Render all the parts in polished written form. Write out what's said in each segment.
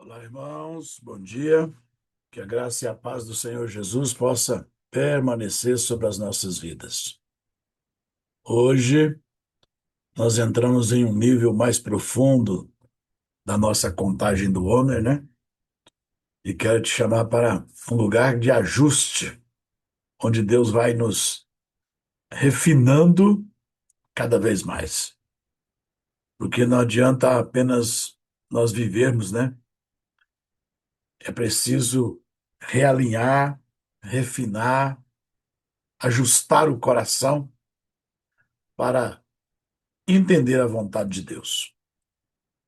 Olá, irmãos, bom dia. Que a graça e a paz do Senhor Jesus possa permanecer sobre as nossas vidas. Hoje, nós entramos em um nível mais profundo da nossa contagem do homem, né? E quero te chamar para um lugar de ajuste, onde Deus vai nos refinando cada vez mais. Porque não adianta apenas nós vivermos, né? É preciso realinhar, refinar, ajustar o coração para entender a vontade de Deus.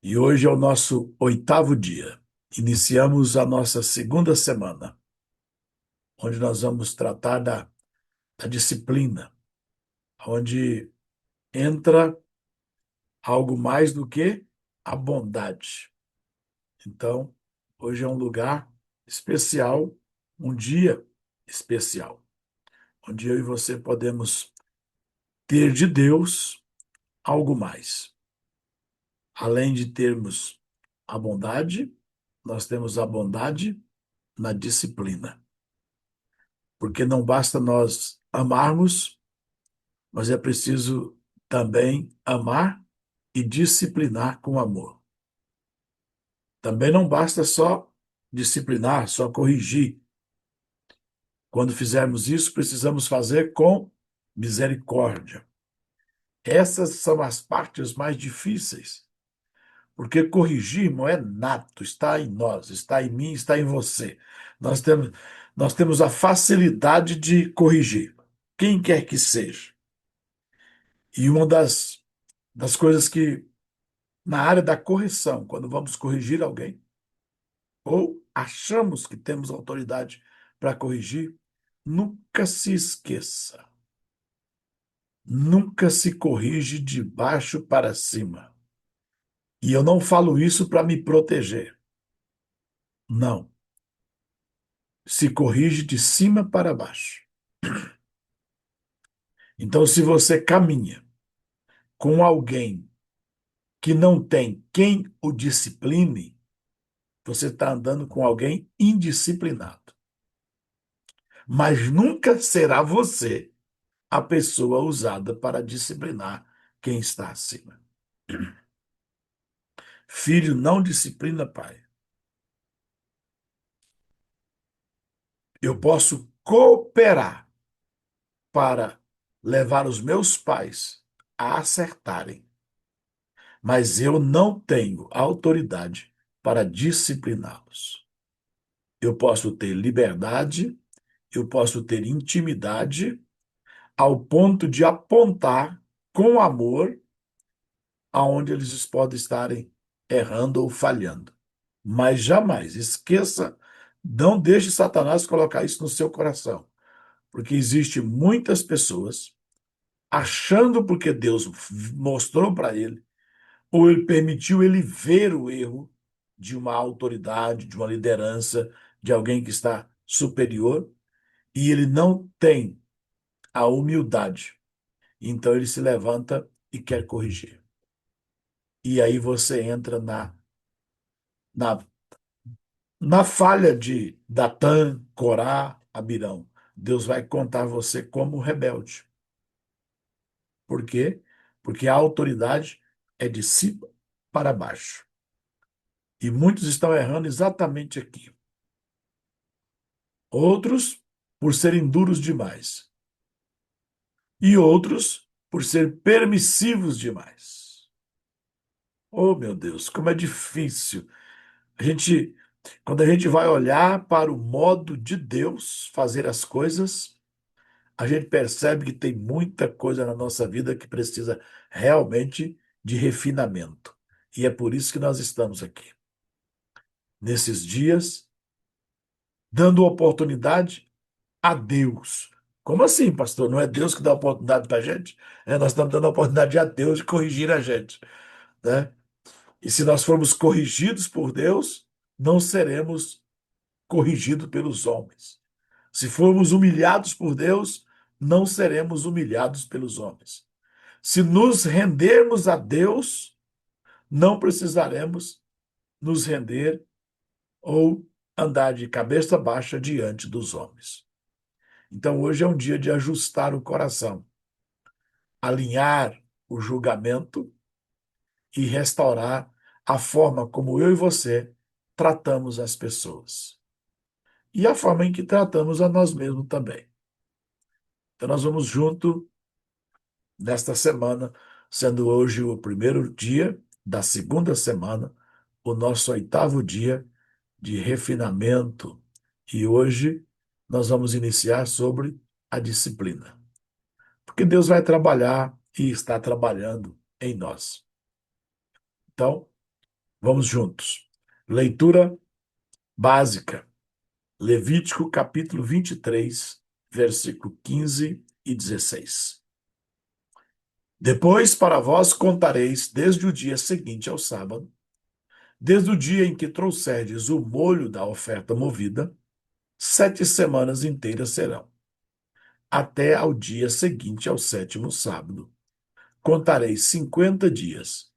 E hoje é o nosso 8º dia. Iniciamos a nossa segunda semana, onde nós vamos tratar da disciplina, onde entra algo mais do que a bondade. Então, hoje é um lugar especial, um dia especial, onde eu e você podemos ter de Deus algo mais. Além de termos a bondade, nós temos a bondade na disciplina. Porque não basta nós amarmos, mas é preciso também amar e disciplinar com amor. Também não basta só disciplinar, só corrigir. Quando fizermos isso, precisamos fazer com misericórdia. Essas são as partes mais difíceis, porque corrigir não é nato, está em nós, está em mim, está em você. Nós temos, nós temos a facilidade de corrigir, quem quer que seja. E uma das coisas que, na área da correção, quando vamos corrigir alguém, ou achamos que temos autoridade para corrigir, nunca se esqueça. Nunca se corrige de baixo para cima. E eu não falo isso para me proteger. Não. Se corrige de cima para baixo. Então, se você caminha com alguém que não tem quem o discipline, você está andando com alguém indisciplinado. Mas nunca será você a pessoa usada para disciplinar quem está acima. Filho não disciplina pai. Eu posso cooperar para levar os meus pais a acertarem, mas eu não tenho autoridade para discipliná-los. Eu posso ter liberdade, eu posso ter intimidade, ao ponto de apontar com amor aonde eles podem estarem errando ou falhando. Mas jamais esqueça, não deixe Satanás colocar isso no seu coração, porque existe muitas pessoas achando porque Deus mostrou para ele, ou ele permitiu ele ver o erro de uma autoridade, de uma liderança, de alguém que está superior, e ele não tem a humildade. Então ele se levanta e quer corrigir. E aí você entra na, na falha de Datã, Corá, Abirão. Deus vai contar você como rebelde. Por quê? Porque a autoridade é de cima para baixo. E muitos estão errando exatamente aqui. Outros por serem duros demais. E outros por ser permissivos demais. Oh, meu Deus, como é difícil. A gente, quando a gente vai olhar para o modo de Deus fazer as coisas, a gente percebe que tem muita coisa na nossa vida que precisa realmente de refinamento. E é por isso que nós estamos aqui, nesses dias, dando oportunidade a Deus. Como assim, pastor? Não é Deus que dá oportunidade para a gente? Nós estamos dando a oportunidade a Deus de corrigir a gente, né? E se nós formos corrigidos por Deus, não seremos corrigidos pelos homens. Se formos humilhados por Deus, não seremos humilhados pelos homens. Se nos rendermos a Deus, não precisaremos nos render ou andar de cabeça baixa diante dos homens. Então, hoje é um dia de ajustar o coração, alinhar o julgamento e restaurar a forma como eu e você tratamos as pessoas. E a forma em que tratamos a nós mesmos também. Então, nós vamos junto nesta semana, sendo hoje o primeiro dia da segunda semana, o nosso oitavo dia de refinamento. E hoje nós vamos iniciar sobre a disciplina. Porque Deus vai trabalhar e está trabalhando em nós. Então, vamos juntos. Leitura básica. Levítico capítulo 23, versículo 15 e 16. Depois para vós contareis desde o dia seguinte ao sábado, desde o dia em que trouxerdes o molho da oferta movida, 7 semanas inteiras serão, até ao dia seguinte ao sétimo sábado. Contareis 50 dias,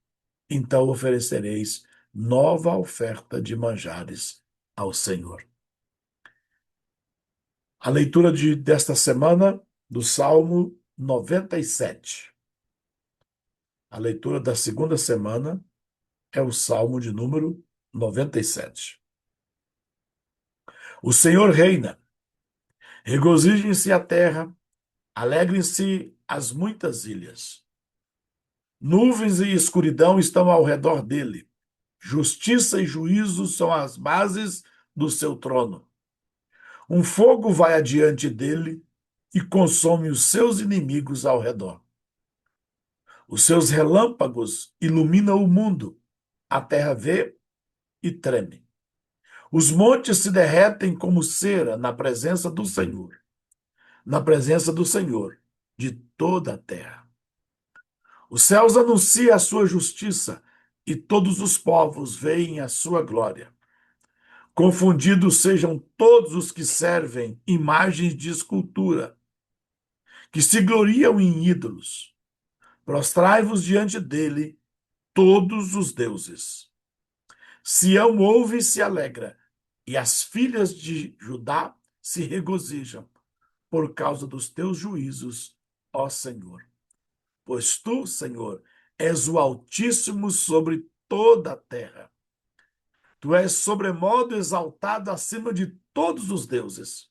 então oferecereis nova oferta de manjares ao Senhor. A leitura desta semana do Salmo 97. A leitura da segunda semana é o Salmo de número 97. O Senhor reina, regozijem-se a terra, alegrem-se as muitas ilhas. Nuvens e escuridão estão ao redor dele. Justiça e juízo são as bases do seu trono. Um fogo vai adiante dele e consome os seus inimigos ao redor. Os seus relâmpagos iluminam o mundo. A terra vê e treme. Os montes se derretem como cera na presença do Senhor, de toda a terra. Os céus anunciam a sua justiça e todos os povos veem a sua glória. Confundidos sejam todos os que servem imagens de escultura, que se gloriam em ídolos. Prostrai-vos diante dele, todos os deuses. Sião ouve e se alegra, e as filhas de Judá se regozijam, por causa dos teus juízos, ó Senhor. Pois tu, Senhor, és o Altíssimo sobre toda a terra. Tu és sobremodo exaltado acima de todos os deuses.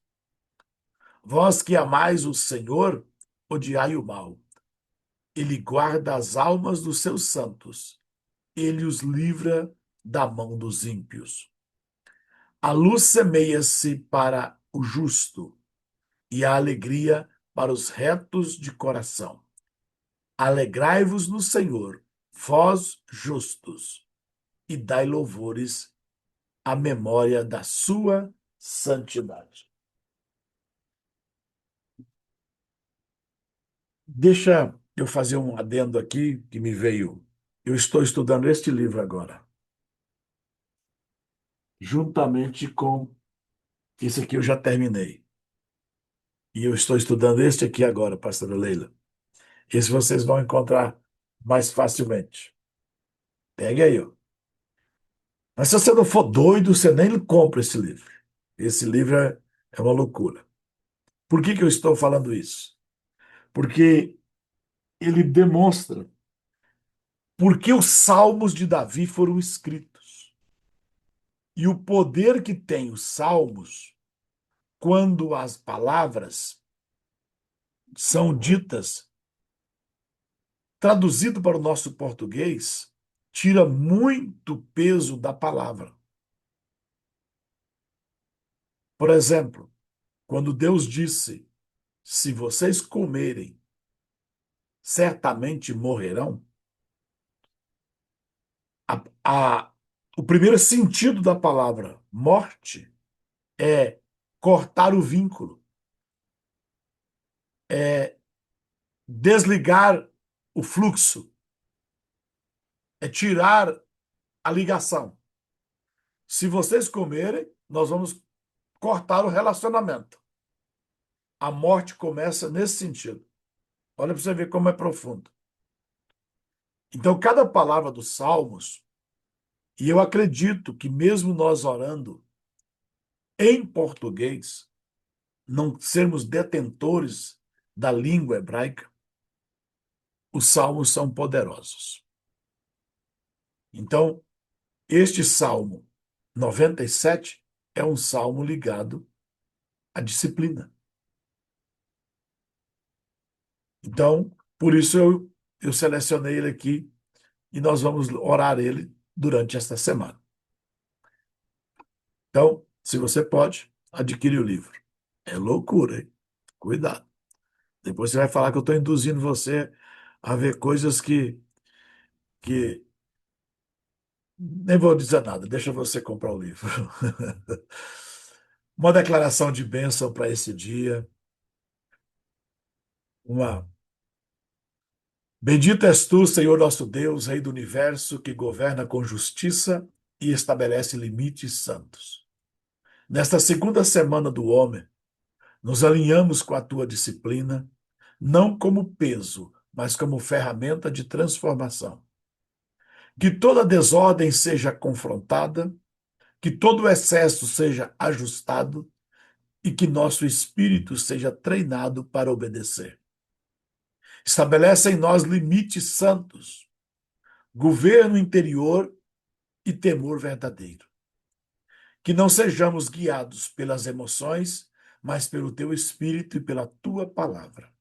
Vós que amais o Senhor, odiai o mal. Ele guarda as almas dos seus santos. Ele os livra da mão dos ímpios. A luz semeia-se para o justo e a alegria para os retos de coração. Alegrai-vos no Senhor, vós justos, e dai louvores à memória da sua santidade. Deixa eu fazer um adendo aqui que me veio. Eu estou estudando este livro agora, juntamente com esse aqui eu já terminei. E eu estou estudando este aqui agora, pastora Leila. Esse vocês vão encontrar mais facilmente. Pegue aí, ó. Mas se você não for doido, você nem compra esse livro. Esse livro é uma loucura. Por que eu estou falando isso? Porque ele demonstra por que os salmos de Davi foram escritos. E o poder que tem os salmos quando as palavras são ditas, traduzido para o nosso português, tira muito peso da palavra. Por exemplo, quando Deus disse: se vocês comerem, certamente morrerão. A, a, o primeiro sentido da palavra morte é cortar o vínculo, é desligar o fluxo, é tirar a ligação. Se vocês comerem, nós vamos cortar o relacionamento. A morte começa nesse sentido. Olha para você ver como é profundo. Então, cada palavra dos Salmos, e eu acredito que mesmo nós orando, em português, não sermos detentores da língua hebraica, os salmos são poderosos. Então, este Salmo 97 é um salmo ligado à disciplina. Então, por isso eu selecionei ele aqui e nós vamos orar ele durante esta semana. Então, se você pode, adquire o livro. É loucura, hein? Cuidado. Depois você vai falar que eu estou induzindo você a ver coisas que nem vou dizer nada, deixa você comprar o livro. Uma declaração de bênção para esse dia. Uma Bendito és tu, Senhor nosso Deus, Rei do universo, que governa com justiça e estabelece limites santos. Nesta segunda semana do homem, nos alinhamos com a tua disciplina, não como peso, mas como ferramenta de transformação. Que toda desordem seja confrontada, que todo excesso seja ajustado e que nosso espírito seja treinado para obedecer. Estabelece em nós limites santos, governo interior e temor verdadeiro. Que não sejamos guiados pelas emoções, mas pelo teu espírito e pela tua palavra.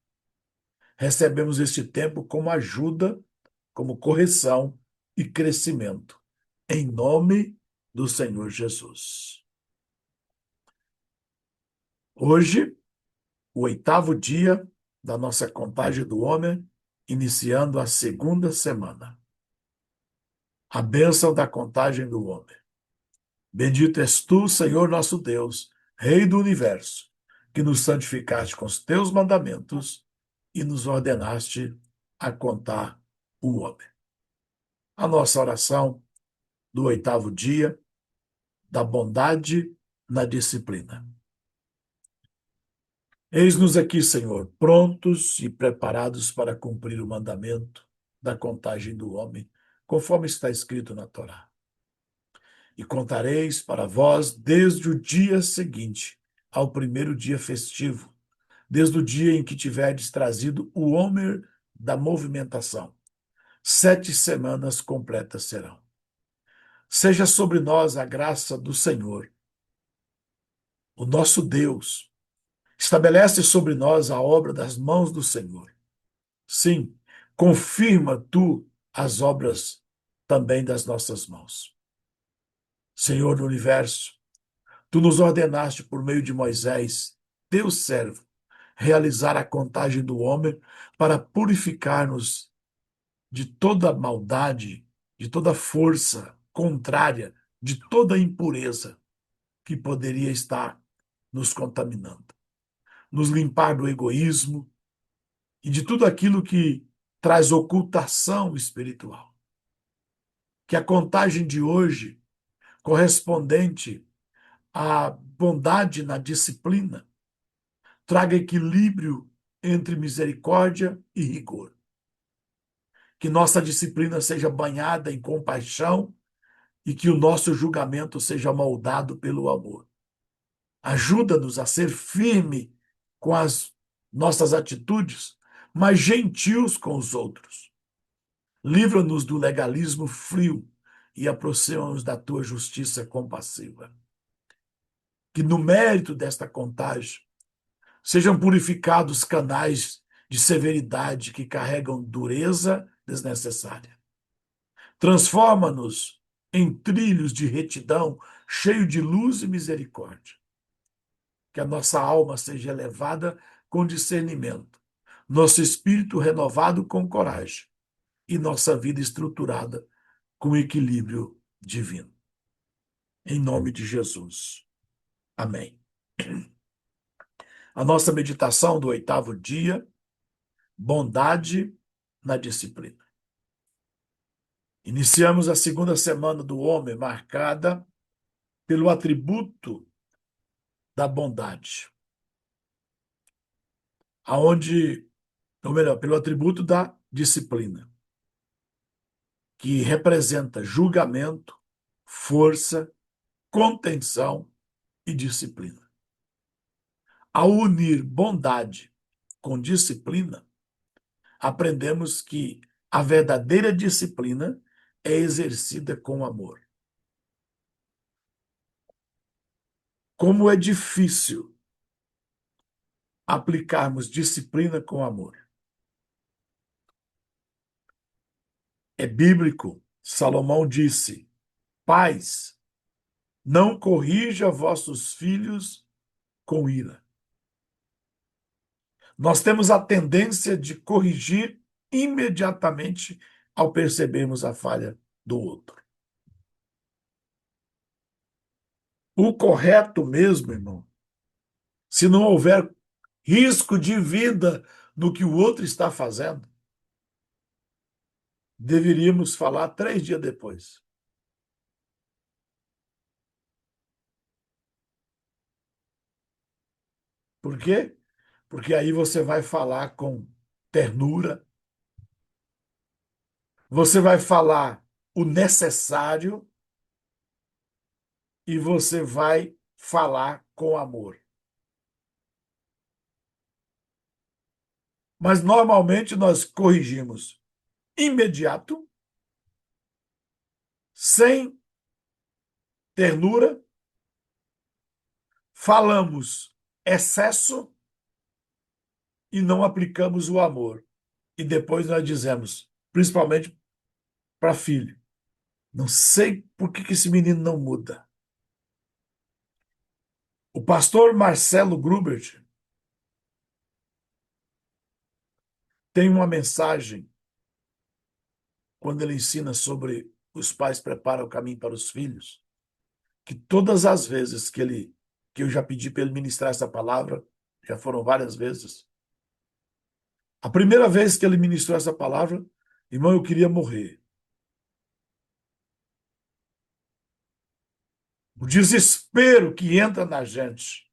Recebemos este tempo como ajuda, como correção e crescimento, em nome do Senhor Jesus. Hoje, o 8º dia da nossa contagem do homem, iniciando a segunda semana. A bênção da contagem do homem. Bendito és tu, Senhor nosso Deus, Rei do universo, que nos santificaste com os teus mandamentos e nos ordenaste a contar o homem. A nossa oração do 8º dia, da bondade na disciplina. Eis-nos aqui, Senhor, prontos e preparados para cumprir o mandamento da contagem do homem, conforme está escrito na Torá. E contareis para vós desde o dia seguinte ao primeiro dia festivo, desde o dia em que tiverdes trazido o homer da movimentação. 7 semanas completas serão. Seja sobre nós a graça do Senhor, o nosso Deus. Estabelece sobre nós a obra das mãos do Senhor. Sim, confirma tu as obras também das nossas mãos. Senhor do universo, tu nos ordenaste por meio de Moisés, teu servo, realizar a contagem do homem para purificar-nos de toda maldade, de toda força contrária, de toda impureza que poderia estar nos contaminando. Nos limpar do egoísmo e de tudo aquilo que traz ocultação espiritual. Que a contagem de hoje, correspondente à bondade na disciplina, traga equilíbrio entre misericórdia e rigor. Que nossa disciplina seja banhada em compaixão e que o nosso julgamento seja moldado pelo amor. Ajuda-nos a ser firme com as nossas atitudes, mas gentios com os outros. Livra-nos do legalismo frio e aproxima-nos da tua justiça compassiva. Que no mérito desta contagem sejam purificados canais de severidade que carregam dureza desnecessária. Transforma-nos em trilhos de retidão, cheio de luz e misericórdia. Que a nossa alma seja elevada com discernimento, nosso espírito renovado com coragem e nossa vida estruturada com equilíbrio divino. Em nome de Jesus. Amém. A nossa meditação do 8º dia, bondade na disciplina. Iniciamos a segunda semana do homem, marcada pelo atributo da bondade, ou melhor, pelo atributo da disciplina, que representa julgamento, força, contenção e disciplina. Ao unir bondade com disciplina, aprendemos que a verdadeira disciplina é exercida com amor. Como é difícil aplicarmos disciplina com amor. É bíblico. Salomão disse: Pais, não corrija vossos filhos com ira. Nós temos a tendência de corrigir imediatamente ao percebermos a falha do outro. O correto mesmo, irmão, se não houver risco de vida no que o outro está fazendo, deveríamos falar 3 dias depois. Por quê? Porque aí você vai falar com ternura, você vai falar o necessário e você vai falar com amor. Mas normalmente nós corrigimos imediato, sem ternura, falamos excesso e não aplicamos o amor. E depois nós dizemos, principalmente para filho, não sei por que esse menino não muda. O pastor Marcelo Grubert tem uma mensagem quando ele ensina sobre os pais preparam o caminho para os filhos, que todas as vezes que eu já pedi para ele ministrar essa palavra, já foram várias vezes. A primeira vez que ele ministrou essa palavra, irmão, eu queria morrer. O desespero que entra na gente.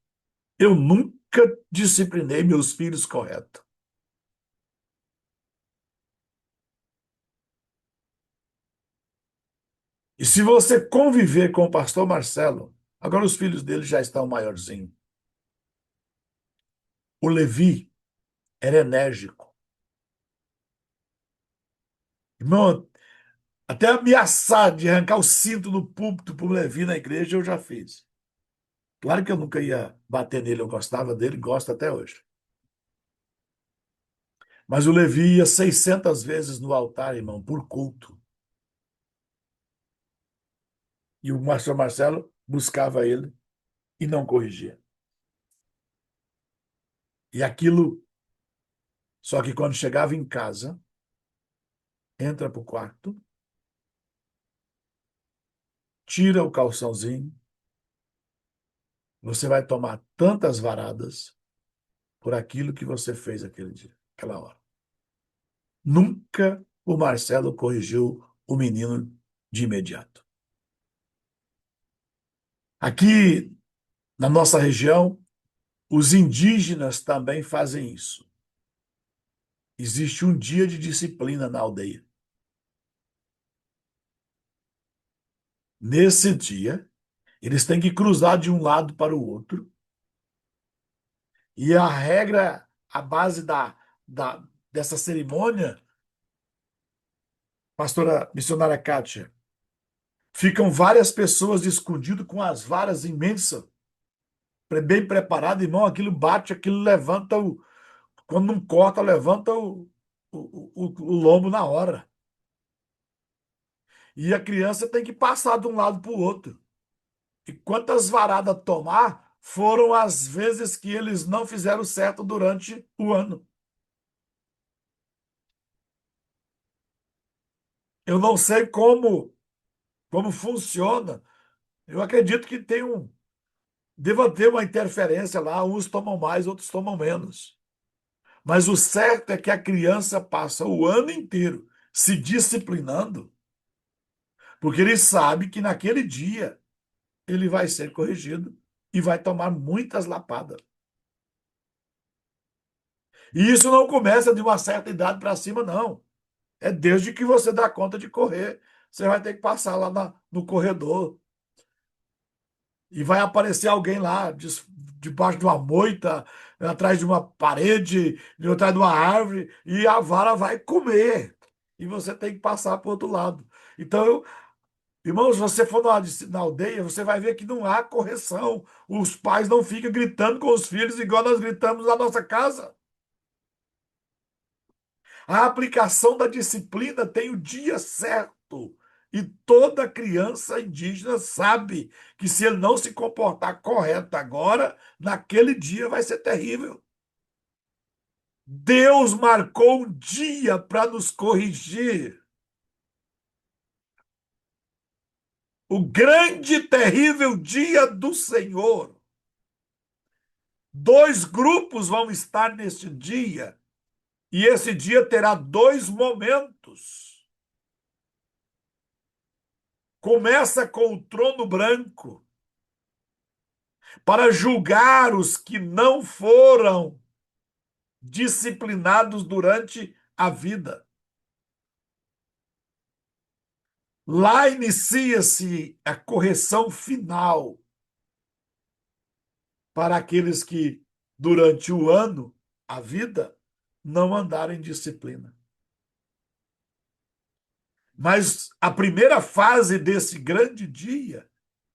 Eu nunca disciplinei meus filhos correto. E se você conviver com o pastor Marcelo, agora os filhos dele já estão maiorzinhos. O Levi era enérgico. Irmão, até ameaçar de arrancar o cinto do púlpito para o Levi na igreja eu já fiz. Claro que eu nunca ia bater nele, eu gostava dele, gosto até hoje. Mas o Levi ia 600 vezes no altar, irmão, por culto. E o pastor Marcelo buscava ele e não corrigia. E aquilo, só que quando chegava em casa, entra para o quarto, tira o calçãozinho, você vai tomar tantas varadas por aquilo que você fez aquele dia, aquela hora. Nunca o Marcelo corrigiu o menino de imediato. Aqui na nossa região, os indígenas também fazem isso. Existe um dia de disciplina na aldeia. Nesse dia, eles têm que cruzar de um lado para o outro. E a regra, a base dessa cerimônia, pastora missionária Kátia, ficam várias pessoas escondidas com as varas imensas, bem preparadas, irmão, aquilo bate, aquilo levanta, quando não corta, levanta o lombo na hora. E a criança tem que passar de um lado para o outro. E quantas varadas tomar foram as vezes que eles não fizeram certo durante o ano. Eu não sei como funciona. Eu acredito que deva ter uma interferência lá, uns tomam mais, outros tomam menos. Mas o certo é que a criança passa o ano inteiro se disciplinando, porque ele sabe que naquele dia ele vai ser corrigido e vai tomar muitas lapadas. E isso não começa de uma certa idade para cima, não. É desde que você dá conta de correr. Você vai ter que passar lá no corredor. E vai aparecer alguém lá, debaixo de uma moita, atrás de uma parede, atrás de uma árvore, e a vara vai comer. E você tem que passar para o outro lado. Então, irmãos, se você for na aldeia, você vai ver que não há correção. Os pais não ficam gritando com os filhos igual nós gritamos na nossa casa. A aplicação da disciplina tem o dia certo. E toda criança indígena sabe que se ele não se comportar correto agora, naquele dia vai ser terrível. Deus marcou um dia para nos corrigir. O grande e terrível dia do Senhor. Dois grupos vão estar neste dia. E esse dia terá dois momentos. Começa com o trono branco para julgar os que não foram disciplinados durante a vida. Lá inicia-se a correção final para aqueles que, durante o ano, a vida, não andaram em disciplina. Mas a primeira fase desse grande dia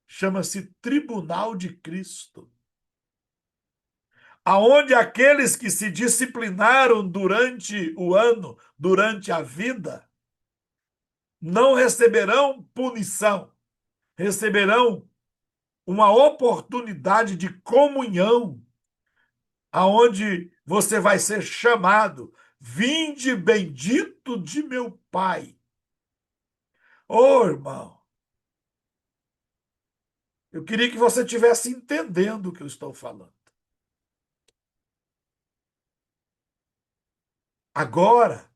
chama-se Tribunal de Cristo, aonde aqueles que se disciplinaram durante o ano, durante a vida, não receberão punição, receberão uma oportunidade de comunhão, aonde você vai ser chamado, vinde bendito de meu Pai. Ô, irmão, eu queria que você estivesse entendendo o que eu estou falando. Agora,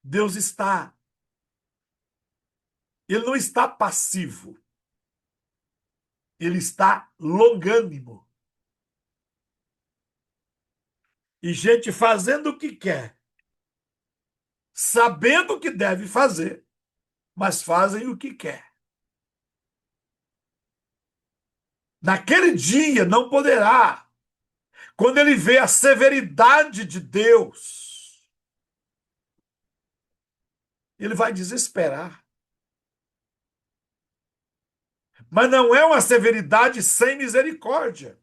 Deus está, ele não está passivo, ele está longânimo. E gente fazendo o que quer, sabendo o que deve fazer, mas fazem o que quer. Naquele dia não poderá. Quando ele vê a severidade de Deus, ele vai desesperar. Mas não é uma severidade sem misericórdia.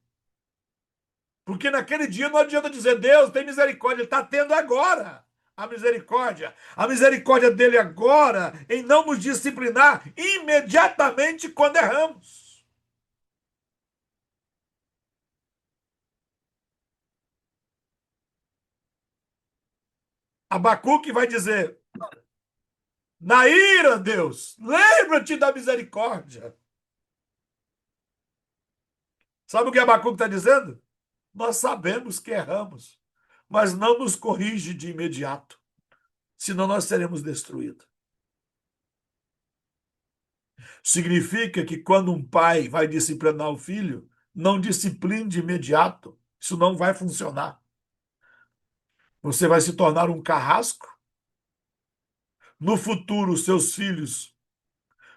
Porque naquele dia não adianta dizer, Deus tem misericórdia, ele está tendo agora a misericórdia. A misericórdia dele agora em não nos disciplinar imediatamente quando erramos. Abacuque vai dizer, na ira, Deus, lembra-te da misericórdia. Sabe o que Abacuque está dizendo? Nós sabemos que erramos, mas não nos corrige de imediato, senão nós seremos destruídos. Significa que quando um pai vai disciplinar o filho, não discipline de imediato. Isso não vai funcionar. Você vai se tornar um carrasco. No futuro, seus filhos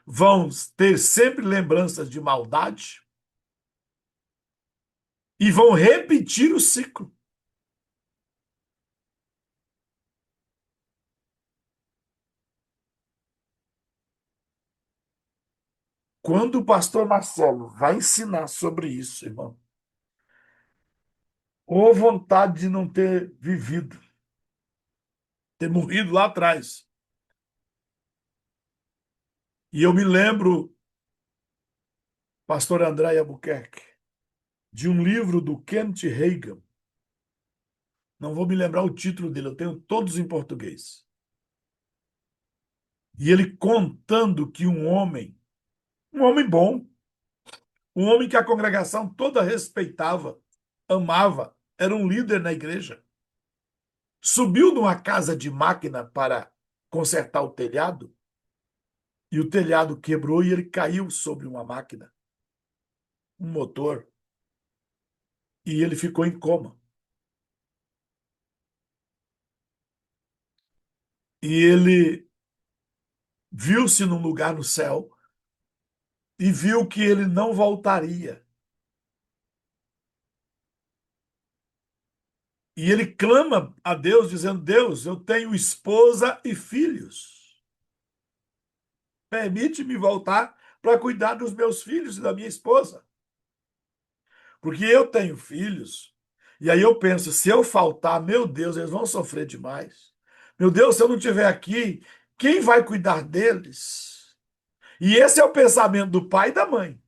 vão ter sempre lembranças de maldade e vão repetir o ciclo. Quando o pastor Marcelo vai ensinar sobre isso, irmão, ou vontade de não ter vivido, ter morrido lá atrás. E eu me lembro, pastor André Albuquerque, de um livro do Kent Reagan. Não vou me lembrar o título dele, eu tenho todos em português. E ele contando que um homem bom, um homem que a congregação toda respeitava, amava, era um líder na igreja, subiu numa casa de máquina para consertar o telhado, e o telhado quebrou e ele caiu sobre uma máquina, um motor, e ele ficou em coma. E ele viu-se num lugar no céu e viu que ele não voltaria. E ele clama a Deus, dizendo: Deus, eu tenho esposa e filhos. Permite-me voltar para cuidar dos meus filhos e da minha esposa. Porque eu tenho filhos. E aí eu penso: se eu faltar, meu Deus, eles vão sofrer demais. Meu Deus, se eu não estiver aqui, quem vai cuidar deles? E esse é o pensamento do pai e da mãe.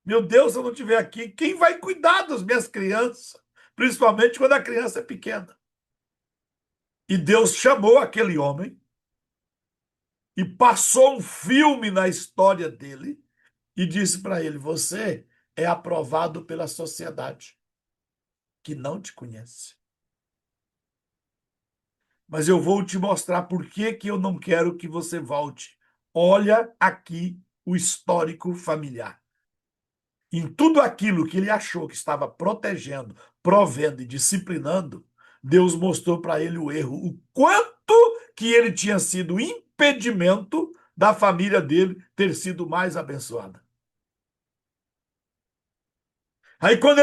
Meu Deus, se eu não estiver aqui, quem vai cuidar das minhas crianças? Principalmente quando a criança é pequena. E Deus chamou aquele homem e passou um filme na história dele e disse para ele: Você é aprovado pela sociedade que não te conhece. Mas eu vou te mostrar por que que eu não quero que você volte. Olha aqui o histórico familiar. Em tudo aquilo que ele achou que estava protegendo, provendo e disciplinando, Deus mostrou para ele o erro, o quanto que ele tinha sido impedimento da família dele ter sido mais abençoada. Aí quando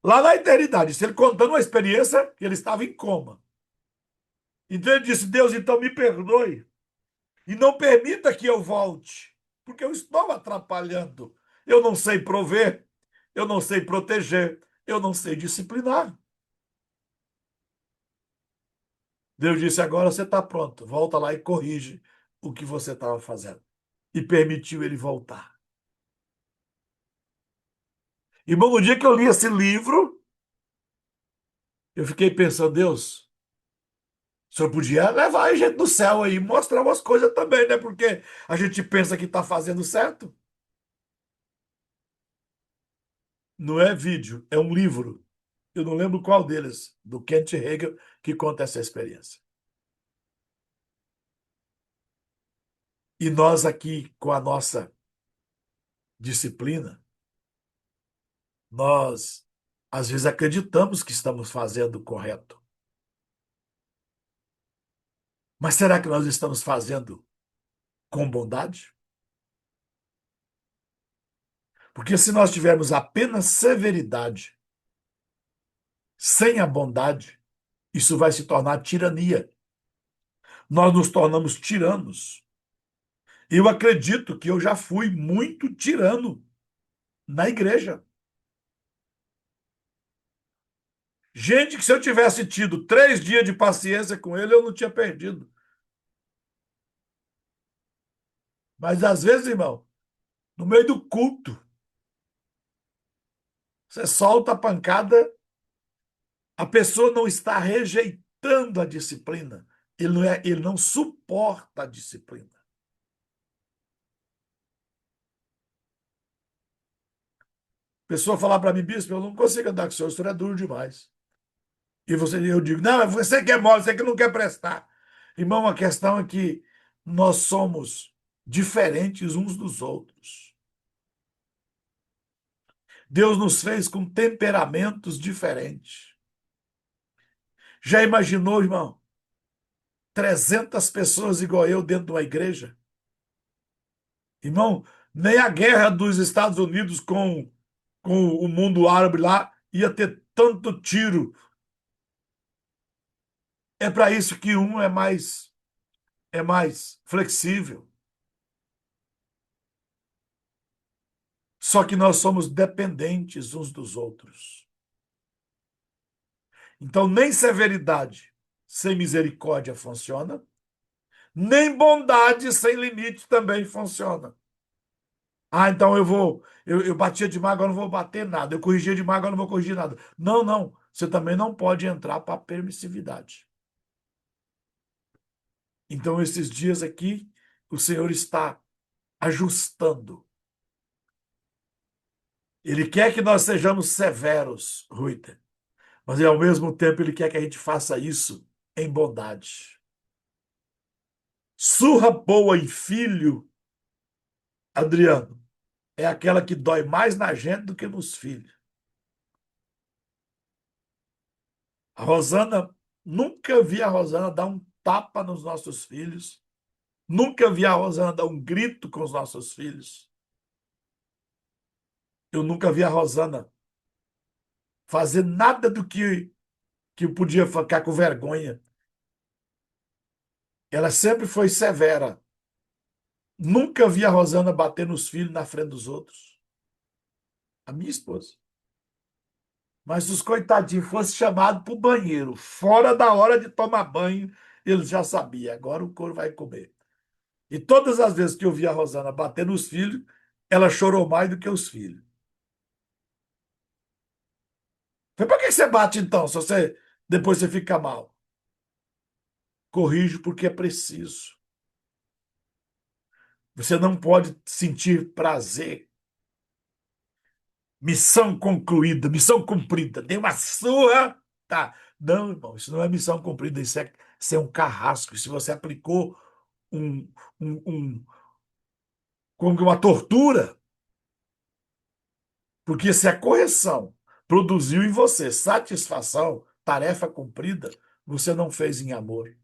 lá na eternidade, se ele contando uma experiência que ele estava em coma. Então ele disse: Deus, então me perdoe e não permita que eu volte, porque eu estou atrapalhando. Eu não sei prover, eu não sei proteger, eu não sei disciplinar. Deus disse: agora você está pronto, volta lá e corrige o que você estava fazendo. E permitiu ele voltar. Irmão, no dia que eu li esse livro, eu fiquei pensando: Deus, o senhor podia levar a gente do céu aí, mostrar umas coisas também, né? Porque a gente pensa que está fazendo certo. Não é vídeo, é um livro. Eu não lembro qual deles, do Kent Hagel, que conta essa experiência. E nós aqui, com a nossa disciplina, nós às vezes acreditamos que estamos fazendo o correto. Mas será que nós estamos fazendo com bondade? Porque se nós tivermos apenas severidade, sem a bondade, isso vai se tornar tirania. Nós nos tornamos tiranos. Eu acredito que eu já fui muito tirano na igreja. Gente que se eu tivesse tido 3 dias de paciência com ele, eu não tinha perdido. Mas às vezes, irmão, no meio do culto, você solta a pancada, a pessoa não está rejeitando a disciplina. Ele não suporta a disciplina. A pessoa falar para mim: bispo, eu não consigo andar com o senhor é duro demais. E eu digo: não, é você que é mole, você que não quer prestar. Irmão, a questão é que nós somos diferentes uns dos outros. Deus nos fez com temperamentos diferentes. Já imaginou, irmão? 300 pessoas igual eu dentro de uma igreja? Irmão, nem a guerra dos Estados Unidos com o mundo árabe lá ia ter tanto tiro. É para isso que um é mais flexível. Só que nós somos dependentes uns dos outros. Então, nem severidade sem misericórdia funciona, nem bondade sem limite também funciona. Ah, então eu batia demais, agora não vou bater nada. Eu corrigia demais, agora não vou corrigir nada. Não, não. Você também não pode entrar para a permissividade. Então, esses dias aqui, o Senhor está ajustando. Ele quer que nós sejamos severos, Ruiter, mas ao mesmo tempo ele quer que a gente faça isso em bondade. Surra boa em filho, Adriano, é aquela que dói mais na gente do que nos filhos. A Rosana, nunca vi a Rosana dar um tapa nos nossos filhos Nunca vi a Rosana dar um grito com os nossos filhos. Eu nunca vi a Rosana fazer nada do que eu podia ficar com vergonha. Ela sempre foi severa. Nunca vi a Rosana bater nos filhos na frente dos outros. A minha esposa. Mas se os coitadinhos fossem chamados para o banheiro, fora da hora de tomar banho, eles já sabiam. Agora o couro vai comer. E todas as vezes que eu vi a Rosana bater nos filhos, ela chorou mais do que os filhos. Falei, para que você bate então, se você depois você fica mal? Corrijo porque é preciso. Você não pode sentir prazer. Missão concluída, missão cumprida. Dei uma surra. Tá. Não, irmão, isso não é missão cumprida, isso é um carrasco. Se você aplicou um, como que uma tortura, porque se a correção produziu em você satisfação, tarefa cumprida, você não fez em amor.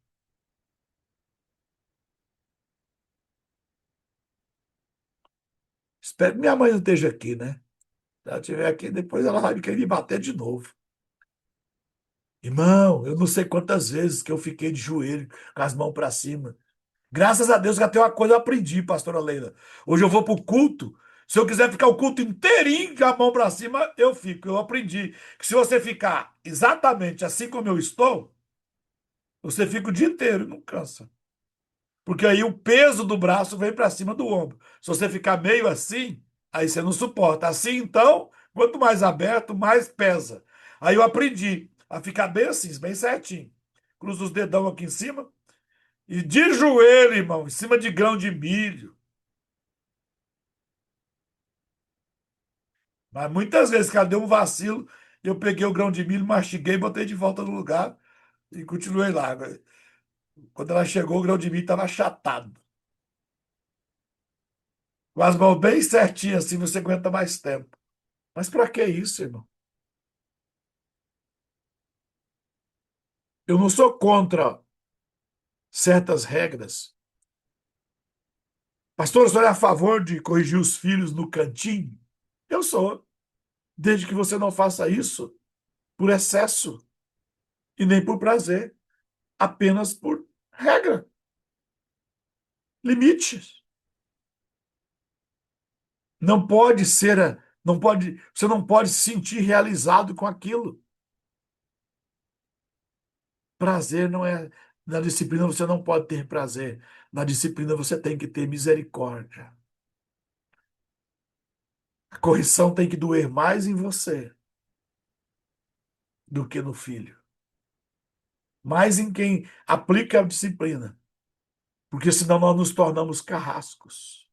Espero que minha mãe não esteja aqui, né? Se ela estiver aqui, depois ela vai querer me bater de novo. Irmão, eu não sei quantas vezes que eu fiquei de joelho, com as mãos para cima. Graças a Deus que até uma coisa eu aprendi, pastora Leila. Hoje eu vou para o culto. Se eu quiser ficar o culto inteirinho com a mão para cima, eu fico. Eu aprendi que se você ficar exatamente assim como eu estou, você fica o dia inteiro, não cansa. Porque aí o peso do braço vem para cima do ombro. Se você ficar meio assim, aí você não suporta. Assim, então, quanto mais aberto, mais pesa. Aí eu aprendi a ficar bem assim, bem certinho. Cruza os dedão aqui em cima e de joelho, irmão, em cima de grão de milho. Mas muitas vezes, cara, deu um vacilo, eu peguei o grão de milho, mastiguei, botei de volta no lugar e continuei lá. Quando ela chegou, o grão de milho estava achatado. Com as mãos bem certinhas, assim você aguenta mais tempo. Mas para que isso, irmão? Eu não sou contra certas regras. Pastor, o senhor é a favor de corrigir os filhos no cantinho? Eu sou. Desde que você não faça isso por excesso e nem por prazer, apenas por regra, limites. Não pode ser, não pode, você não pode se sentir realizado com aquilo. Prazer não é, na disciplina você não pode ter prazer. Na disciplina você tem que ter misericórdia. A correção tem que doer mais em você do que no filho. Mais em quem aplica a disciplina. Porque senão nós nos tornamos carrascos.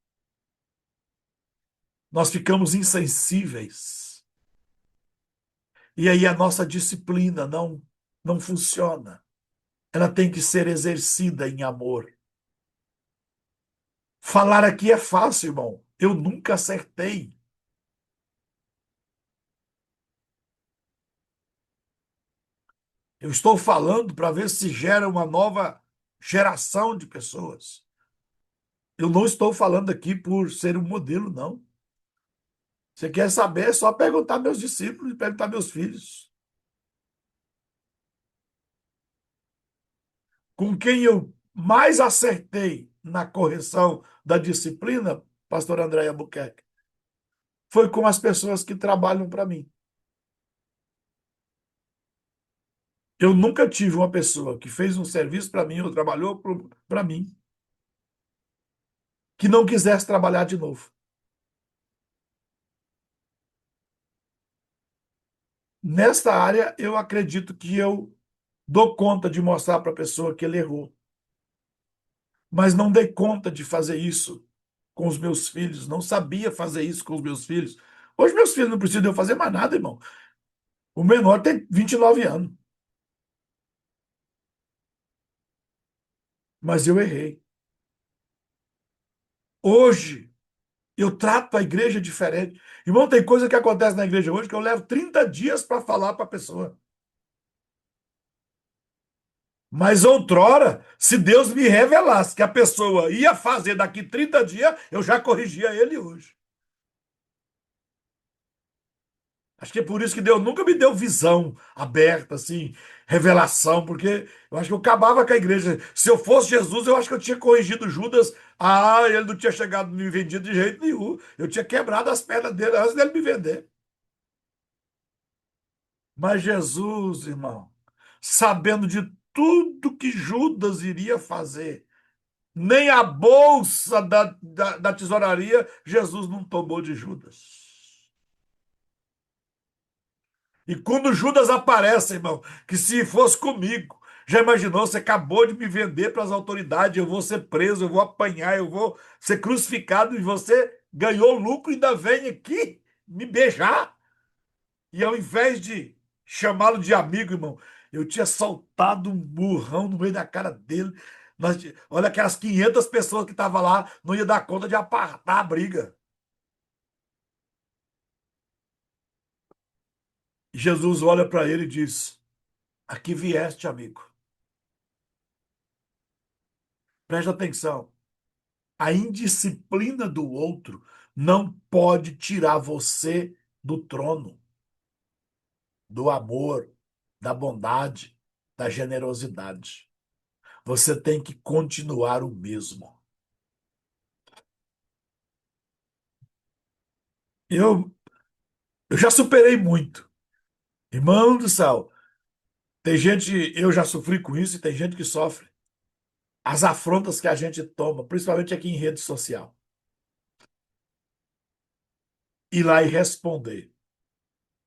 Nós ficamos insensíveis. E aí a nossa disciplina não funciona. Ela tem que ser exercida em amor. Falar aqui é fácil, irmão. Eu nunca acertei. Eu estou falando para ver se gera uma nova geração de pessoas. Eu não estou falando aqui por ser um modelo, não. Você quer saber, é só perguntar meus discípulos e perguntar meus filhos. Com quem eu mais acertei na correção da disciplina, pastor André Albuquerque, foi com as pessoas que trabalham para mim. Eu nunca tive uma pessoa que fez um serviço para mim ou trabalhou para mim que não quisesse trabalhar de novo. Nesta área, eu acredito que eu dou conta de mostrar para a pessoa que ele errou, mas não dei conta de fazer isso com os meus filhos, não sabia fazer isso com os meus filhos. Hoje, meus filhos não precisam de eu fazer mais nada, irmão. O menor tem 29 anos, mas eu errei. Hoje, eu trato a igreja diferente. Irmão, tem coisa que acontece na igreja hoje que eu levo 30 dias para falar para a pessoa. Mas outrora, se Deus me revelasse que a pessoa ia fazer daqui 30 dias, eu já corrigia ele hoje. Acho que é por isso que Deus nunca me deu visão aberta, assim, revelação, porque eu acho que eu acabava com a igreja. Se eu fosse Jesus, eu acho que eu tinha corrigido Judas. Ah, ele não tinha chegado me vendido de jeito nenhum. Eu tinha quebrado as pernas dele antes dele me vender. Mas Jesus, irmão, sabendo de tudo que Judas iria fazer, nem a bolsa da tesouraria, Jesus não tomou de Judas. E quando Judas aparece, irmão, que se fosse comigo, já imaginou? Você acabou de me vender para as autoridades, eu vou ser preso, eu vou apanhar, eu vou ser crucificado e você ganhou lucro e ainda vem aqui me beijar. E ao invés de chamá-lo de amigo, irmão, eu tinha soltado um burrão no meio da cara dele. Olha, aquelas 500 pessoas que estavam lá não ia dar conta de apartar a briga. E Jesus olha para ele e diz: Aqui vieste, amigo. Preste atenção. A indisciplina do outro não pode tirar você do trono, do amor, da bondade, da generosidade. Você tem que continuar o mesmo. Eu, eu já superei muito. Irmão do céu, tem gente, eu já sofri com isso e tem gente que sofre. As afrontas que a gente toma, principalmente aqui em rede social. Ir lá e responder.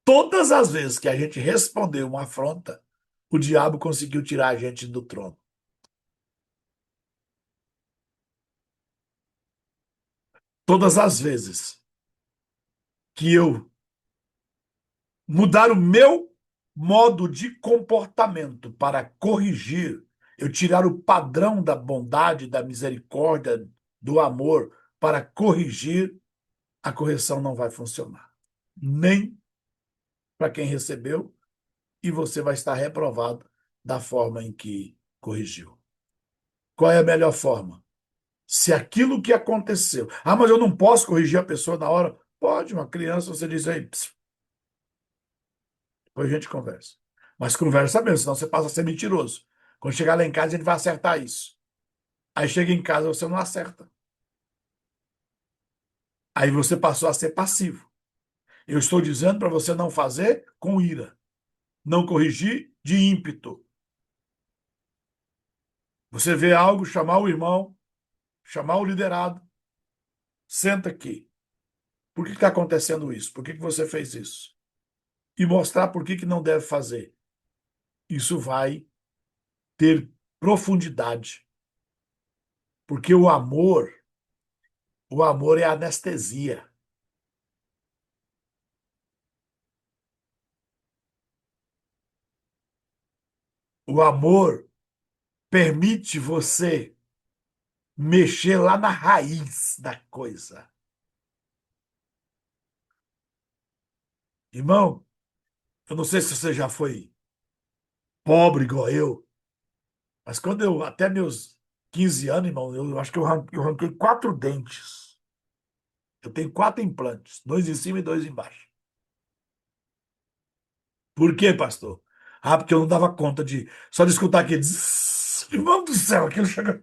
Todas as vezes que a gente respondeu uma afronta, o diabo conseguiu tirar a gente do trono. Todas as vezes que eu mudar o meu modo de comportamento para corrigir, eu tirar o padrão da bondade, da misericórdia, do amor para corrigir, a correção não vai funcionar. Nem para quem recebeu, e você vai estar reprovado da forma em que corrigiu. Qual é a melhor forma? Se aquilo que aconteceu. Ah, mas eu não posso corrigir a pessoa na hora. Pode, uma criança, você diz aí, depois a gente conversa. Mas conversa mesmo, senão você passa a ser mentiroso. Quando chegar lá em casa, a gente vai acertar isso. Aí chega em casa, você não acerta. Aí você passou a ser passivo. Eu estou dizendo para você não fazer com ira. Não corrigir de ímpeto. Você vê algo, chamar o irmão, chamar o liderado. Senta aqui. Por que está acontecendo isso? Por que você fez isso? E mostrar por que não deve fazer. Isso vai ter profundidade. Porque o amor é anestesia. O amor permite você mexer lá na raiz da coisa. Irmão, eu não sei se você já foi pobre igual eu, mas quando eu, até meus 15 anos, irmão, eu acho que eu arranquei 4 dentes. Eu tenho 4 implantes, 2 em cima e 2 embaixo. Por quê, pastor? Ah, porque eu não dava conta de só de escutar aquele irmão do céu, aquilo chega.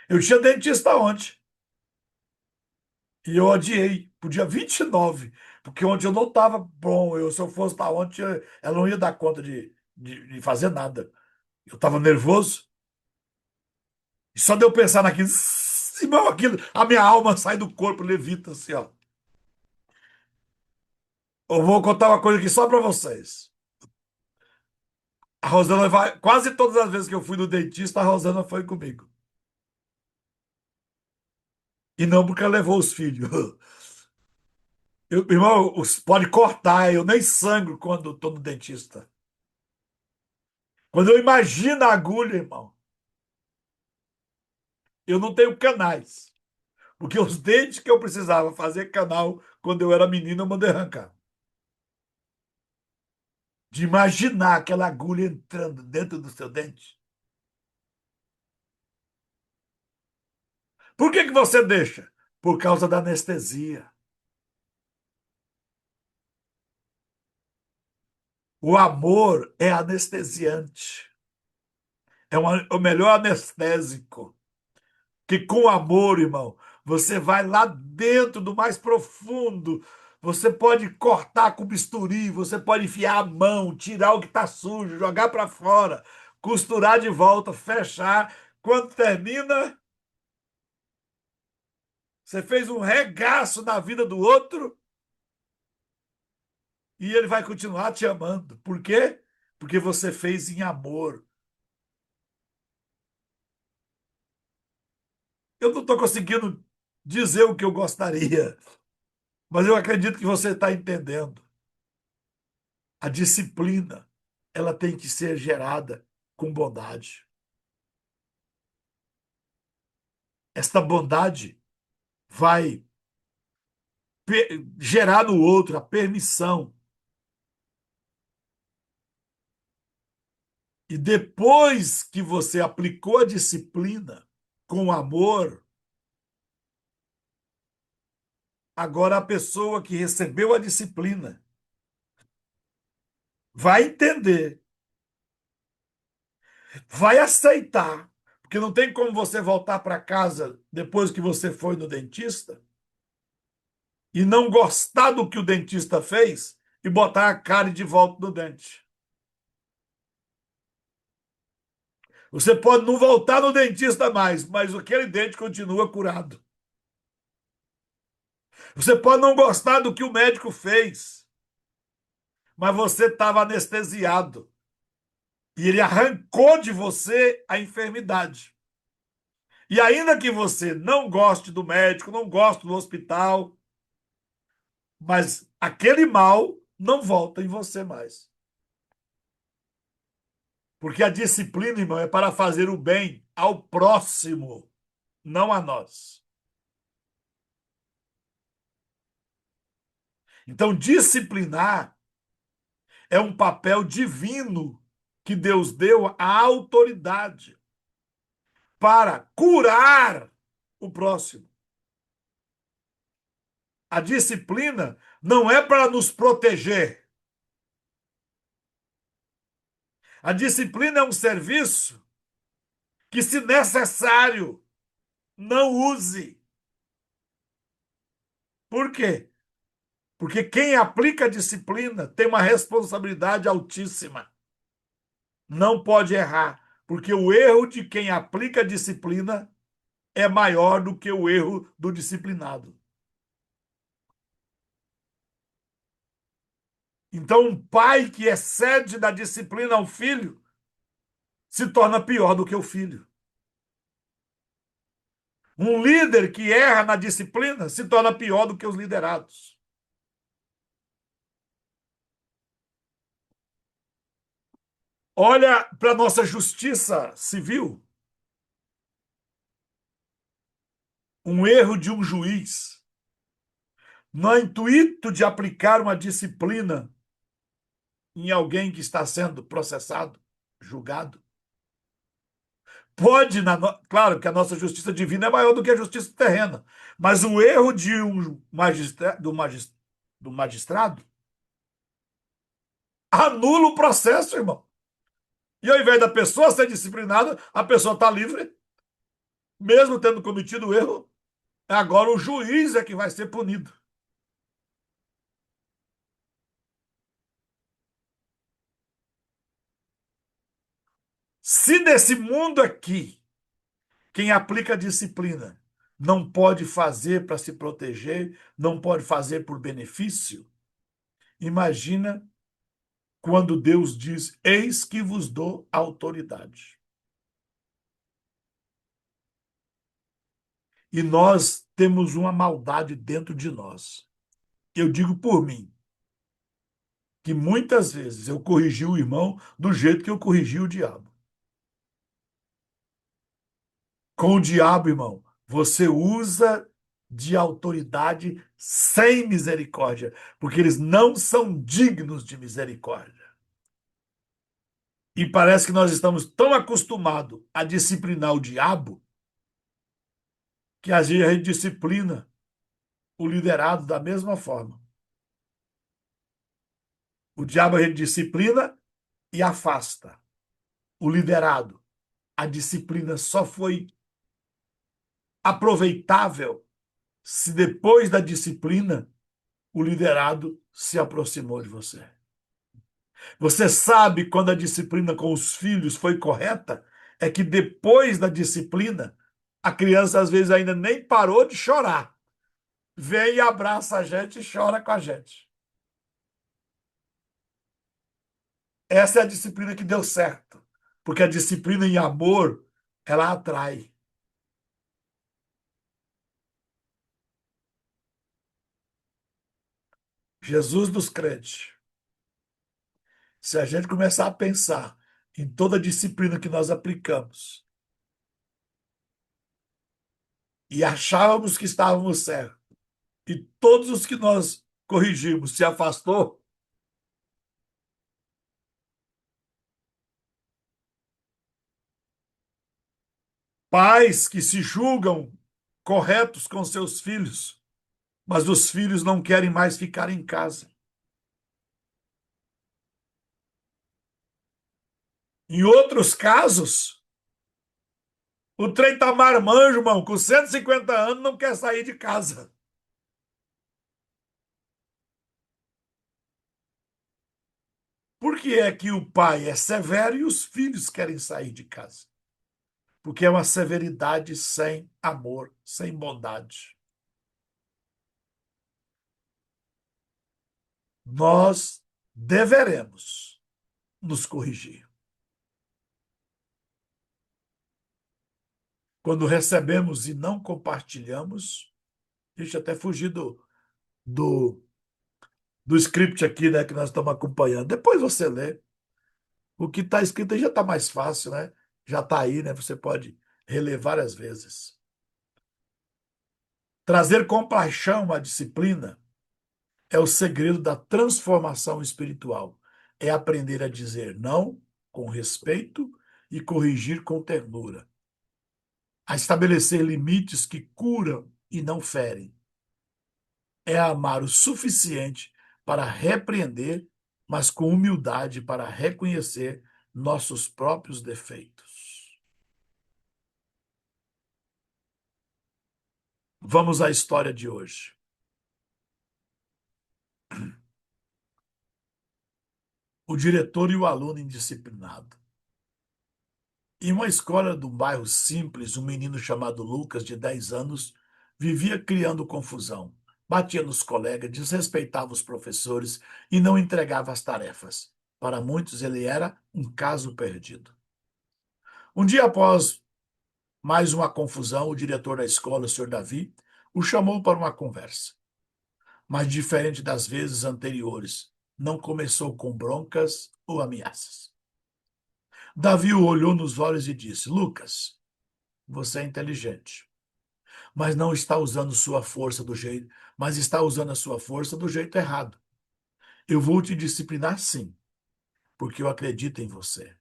Eu tinha dentista ontem. E eu odiei, pro dia 29 porque ontem eu não estava bom. Se eu fosse para ontem, ela não ia dar conta de fazer nada. Eu estava nervoso. E só de eu pensar naquilo, irmão, aquilo, a minha alma sai do corpo, levita assim, ó. Eu vou contar uma coisa aqui só para vocês. A Rosana vai, quase todas as vezes que eu fui no dentista, a Rosana foi comigo. E não porque ela levou os filhos. Irmão, pode cortar, eu nem sangro quando estou no dentista. Quando eu imagino a agulha, irmão, eu não tenho canais. Porque os dentes que eu precisava fazer canal quando eu era menino, eu mandei arrancar. de imaginar aquela agulha entrando dentro do seu dente? Por que que você deixa? Por causa da anestesia. O amor é anestesiante. O melhor anestésico. Que com amor, irmão, você vai lá dentro do mais profundo. Você pode cortar com bisturi, você pode enfiar a mão, tirar o que está sujo, jogar para fora, costurar de volta, fechar. Quando termina, você fez um regaço na vida do outro e ele vai continuar te amando. Por quê? Porque você fez em amor. Eu não estou conseguindo dizer o que eu gostaria, mas eu acredito que você está entendendo. A disciplina, ela tem que ser gerada com bondade. Esta bondade vai gerar no outro a permissão. E depois que você aplicou a disciplina com amor, agora a pessoa que recebeu a disciplina vai entender, vai aceitar, porque não tem como você voltar para casa depois que você foi no dentista e não gostar do que o dentista fez e botar a cárie de volta no dente. Você pode não voltar no dentista mais, mas aquele dente continua curado. Você pode não gostar do que o médico fez, mas você estava anestesiado e ele arrancou de você a enfermidade. E ainda que você não goste do médico, não goste do hospital, mas aquele mal não volta em você mais. Porque a disciplina, irmão, é para fazer o bem ao próximo, não a nós. Então, disciplinar é um papel divino que Deus deu à autoridade para curar o próximo. A disciplina não é para nos proteger. A disciplina é um serviço que, se necessário, não use. Por quê? Porque quem aplica a disciplina tem uma responsabilidade altíssima. Não pode errar, porque o erro de quem aplica a disciplina é maior do que o erro do disciplinado. Então, um pai que excede da disciplina ao filho se torna pior do que o filho. Um líder que erra na disciplina se torna pior do que os liderados. Olha para a nossa justiça civil. Um erro de um juiz, no intuito de aplicar uma disciplina em alguém que está sendo processado, julgado. Pode, claro que a nossa justiça divina é maior do que a justiça terrena, mas o erro de um do magistrado anula o processo, irmão. E ao invés da pessoa ser disciplinada, a pessoa está livre, mesmo tendo cometido o erro. Agora o juiz é que vai ser punido. Se nesse mundo aqui, quem aplica a disciplina não pode fazer para se proteger, não pode fazer por benefício, imagina quando Deus diz: Eis que vos dou autoridade. E nós temos uma maldade dentro de nós. Eu digo por mim, que muitas vezes eu corrigi o irmão do jeito que eu corrigi o diabo. Com o diabo, irmão, você usa de autoridade sem misericórdia, porque eles não são dignos de misericórdia. E parece que nós estamos tão acostumados a disciplinar o diabo que a gente disciplina o liderado da mesma forma. O diabo a gente disciplina e afasta. O liderado, a disciplina só foi aproveitável se depois da disciplina o liderado se aproximou de você. Você sabe quando a disciplina com os filhos foi correta? É que depois da disciplina, a criança às vezes ainda nem parou de chorar. Vem e abraça a gente e chora com a gente. Essa é a disciplina que deu certo. Porque a disciplina em amor, ela atrai. Jesus dos crentes. Se a gente começar a pensar em toda a disciplina que nós aplicamos e achávamos que estávamos certos, e todos os que nós corrigimos se afastou, pais que se julgam corretos com seus filhos, mas os filhos não querem mais ficar em casa. Em outros casos, o trem tá marmanjo, irmão, com 150 anos não quer sair de casa. Por que é que o pai é severo e os filhos querem sair de casa? Porque é uma severidade sem amor, sem bondade. Nós deveremos nos corrigir. Quando recebemos e não compartilhamos, deixa eu até fugir do, do script aqui, né, que nós estamos acompanhando. Depois você lê. O que está escrito aí já está mais fácil, né? Já está aí, né? Você pode reler várias vezes. Trazer compaixão à disciplina é o segredo da transformação espiritual. É aprender a dizer não com respeito e corrigir com ternura. A estabelecer limites que curam e não ferem. É amar o suficiente para repreender, mas com humildade para reconhecer nossos próprios defeitos. Vamos à história de hoje. O diretor e o aluno indisciplinado. Em uma escola do bairro simples, um menino chamado Lucas, de 10 anos, vivia criando confusão. Batia nos colegas, desrespeitava os professores e não entregava as tarefas. Para muitos, ele era um caso perdido. Um dia após mais uma confusão, o diretor da escola, o Sr. Davi, o chamou para uma conversa. Mas, diferente das vezes anteriores, não começou com broncas ou ameaças. Davi o olhou nos olhos e disse: Lucas, você é inteligente, mas não está usando sua força do jeito, mas está usando a sua força do jeito errado. Eu vou te disciplinar sim, porque eu acredito em você.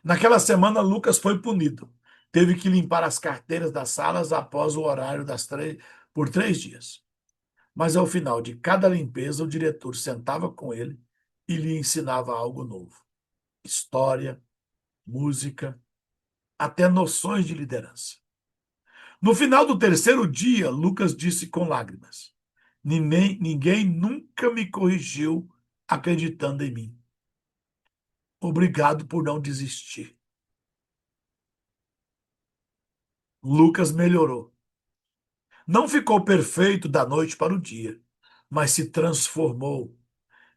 Naquela semana, Lucas foi punido. Teve que limpar as carteiras das salas após o horário por 3 dias. Mas ao final de cada limpeza, o diretor sentava com ele e lhe ensinava algo novo: história, música, até noções de liderança. No final do terceiro dia, Lucas disse com lágrimas: ninguém nunca me corrigiu acreditando em mim. Obrigado por não desistir. Lucas melhorou. Não ficou perfeito da noite para o dia, mas se transformou.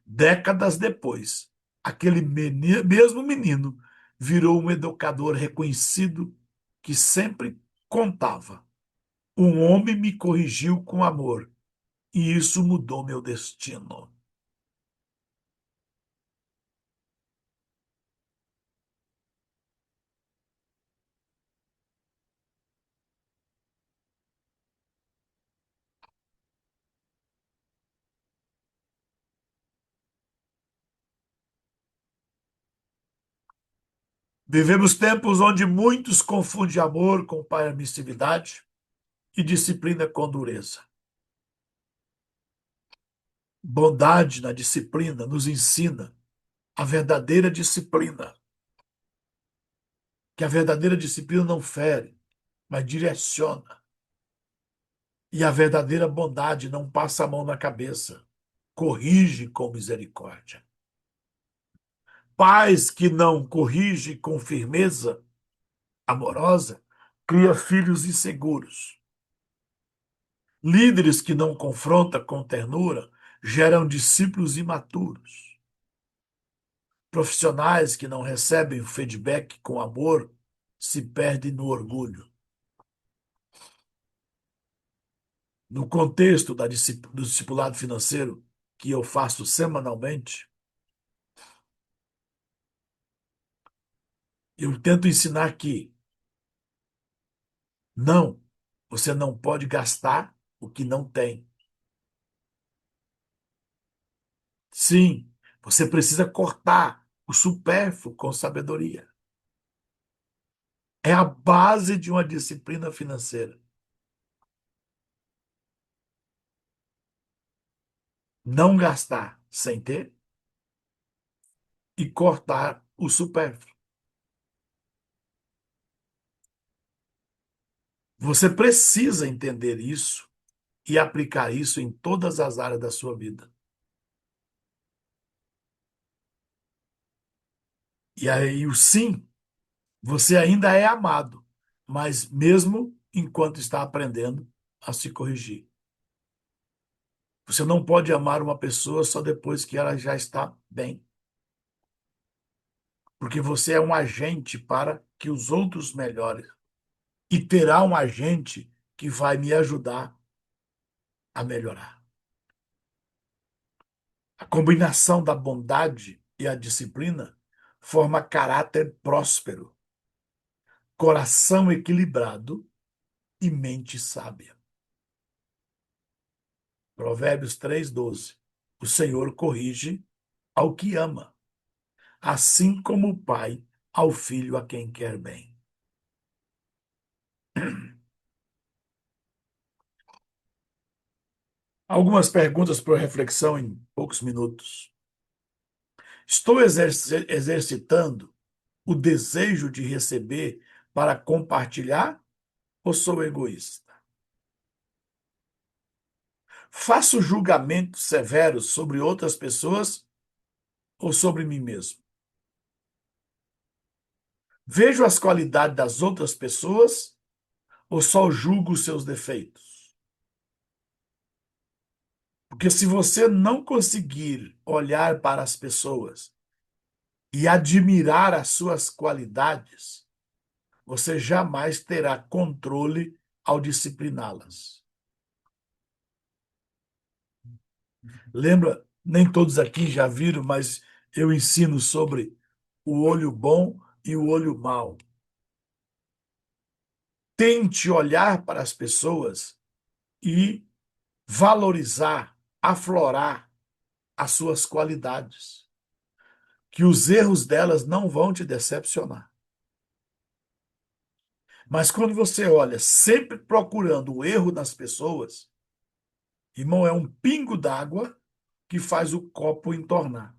Décadas depois, aquele mesmo menino virou um educador reconhecido que sempre contava. Um homem me corrigiu com amor e isso mudou meu destino. Vivemos tempos onde muitos confundem amor com permissividade e disciplina com dureza. Bondade na disciplina nos ensina a verdadeira disciplina, que a verdadeira disciplina não fere, mas direciona. E a verdadeira bondade não passa a mão na cabeça, corrige com misericórdia. Pais que não corrigem com firmeza amorosa, cria filhos inseguros. Líderes que não confrontam com ternura geram discípulos imaturos. Profissionais que não recebem o feedback com amor se perdem no orgulho. No contexto do discipulado financeiro que eu faço semanalmente, eu tento ensinar que não, você não pode gastar o que não tem. Sim, você precisa cortar o supérfluo com sabedoria. É a base de uma disciplina financeira. Não gastar sem ter e cortar o supérfluo. Você precisa entender isso e aplicar isso em todas as áreas da sua vida. E aí, o sim, você ainda é amado, mas mesmo enquanto está aprendendo a se corrigir. Você não pode amar uma pessoa só depois que ela já está bem. Porque você é um agente para que os outros melhorem. E terá um agente que vai me ajudar a melhorar. A combinação da bondade e a disciplina forma caráter próspero, coração equilibrado e mente sábia. Provérbios 3:12. O Senhor corrige ao que ama, assim como o pai ao filho a quem quer bem. Algumas perguntas para reflexão em poucos minutos. Estou exercitando o desejo de receber para compartilhar ou sou egoísta? Faço julgamentos severos sobre outras pessoas ou sobre mim mesmo? Vejo as qualidades das outras pessoas ou só julgo os seus defeitos? Porque se você não conseguir olhar para as pessoas e admirar as suas qualidades, você jamais terá controle ao discipliná-las. Lembra, nem todos aqui já viram, mas eu ensino sobre o olho bom e o olho mau. Tente olhar para as pessoas e valorizar, aflorar as suas qualidades, que os erros delas não vão te decepcionar. Mas quando você olha sempre procurando o erro nas pessoas, irmão, é um pingo d'água que faz o copo entornar.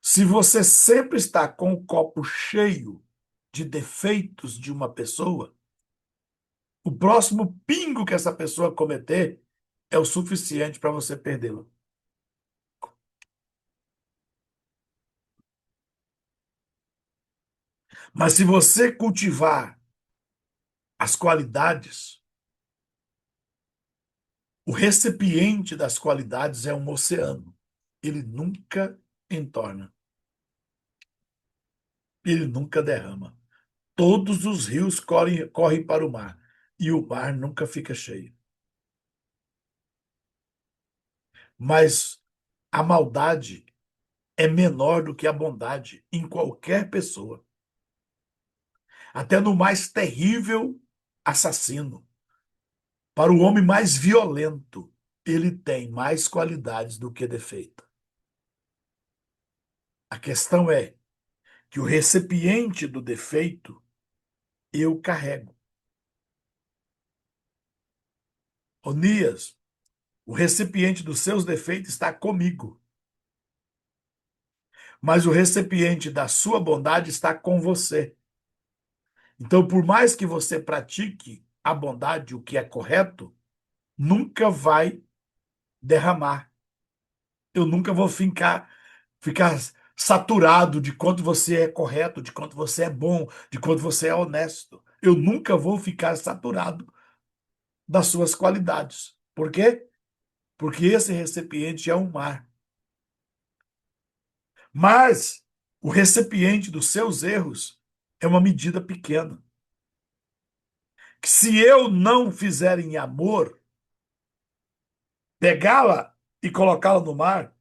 Se você sempre está com o copo cheio de defeitos de uma pessoa, o próximo pingo que essa pessoa cometer é o suficiente para você perdê-la. Mas se você cultivar as qualidades, o recipiente das qualidades é um oceano. Ele nunca entorna. Ele nunca derrama. Todos os rios correm para o mar e o mar nunca fica cheio. Mas a maldade é menor do que a bondade em qualquer pessoa. Até no mais terrível assassino. Para o homem mais violento, ele tem mais qualidades do que defeito. A questão é que o recipiente do defeito eu carrego. Onias, o recipiente dos seus defeitos está comigo, mas o recipiente da sua bondade está com você. Então, por mais que você pratique a bondade, o que é correto, nunca vai derramar. Eu nunca vou ficar saturado de quanto você é correto, de quanto você é bom, de quanto você é honesto. Eu nunca vou ficar saturado das suas qualidades. Por quê? Porque esse recipiente é um mar. Mas o recipiente dos seus erros é uma medida pequena. Que se eu não fizer em amor, pegá-la e colocá-la no mar,